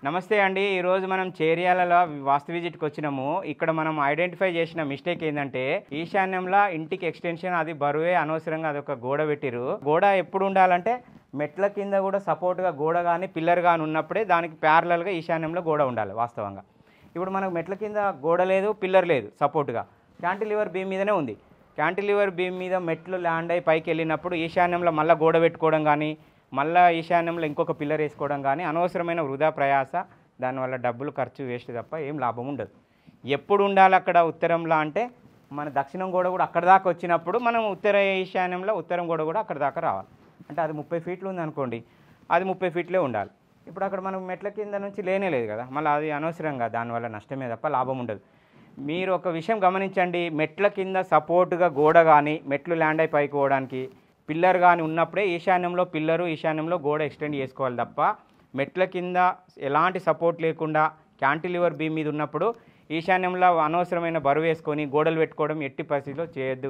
నమస్తే అండి. ఈరోజు మనం చేర్యాలలో వాస్తు విజిట్కి వచ్చినాము. ఇక్కడ మనం ఐడెంటిఫై చేసిన మిస్టేక్ ఏంటంటే ఈశాన్యంలో ఇంటికి ఎక్స్టెన్షన్ అది బరువే అనవసరంగా అదొక గోడ పెట్టిరు. గోడ ఎప్పుడు ఉండాలంటే మెట్ల కింద కూడా సపోర్ట్గా గోడ కానీ పిల్లర్ కానీ ఉన్నప్పుడే దానికి ప్యారలల్గా ఈశాన్యంలో గోడ ఉండాలి వాస్తవంగా. ఇప్పుడు మనకు మెట్ల కింద గోడ లేదు, పిల్లర్ లేదు సపోర్ట్గా. క్యాంటిలివర్ బీమ్ మీదనే ఉంది. క్యాంటిలివర్ బీమ్ మీద మెట్లు ల్యాండ్ అయి పైకి వెళ్ళినప్పుడు ఈశాన్యంలో మళ్ళీ గోడ పెట్టుకోవడం కానీ మళ్ళీ ఈశాన్యంలో ఇంకొక పిల్లర్ వేసుకోవడం కానీ అనవసరమైన వృధా ప్రయాస, దానివల్ల డబ్బులు ఖర్చు వేస్ట్ తప్ప ఏం లాభం ఉండదు. ఎప్పుడు ఉండాలి అక్కడ ఉత్తరంలో అంటే మన దక్షిణం గోడ కూడా అక్కడ దాకా వచ్చినప్పుడు మనం ఉత్తర ఈశాన్యంలో ఉత్తరం గోడ కూడా అక్కడ దాకా రావాలి. అంటే అది 30 ఫీట్లు ఉంది అనుకోండి, అది 30 ఫీట్లే ఉండాలి. ఇప్పుడు అక్కడ మనం మెట్ల కింద నుంచి లేనే లేదు కదా, మళ్ళీ అది అనవసరంగా దానివల్ల నష్టమే తప్ప లాభం ఉండదు. మీరు ఒక విషయం గమనించండి, మెట్ల కింద సపోర్టుగా గోడ కానీ మెట్లు ల్యాండ్ అయి పైకి పోవడానికి పిల్లర్ కానీ ఉన్నప్పుడే ఈశాన్యంలో పిల్లరు ఈశాన్యంలో గోడ ఎక్స్టెండ్ చేసుకోవాలి తప్ప మెట్ల కింద ఎలాంటి సపోర్ట్ లేకుండా క్యాంటిలివర్ బీమ్ మీద ఉన్నప్పుడు ఈశాన్యంలో అనవసరమైన బరువు వేసుకొని గోడలు పెట్టుకోవడం ఎట్టి పరిస్థితిలో చేయొద్దు.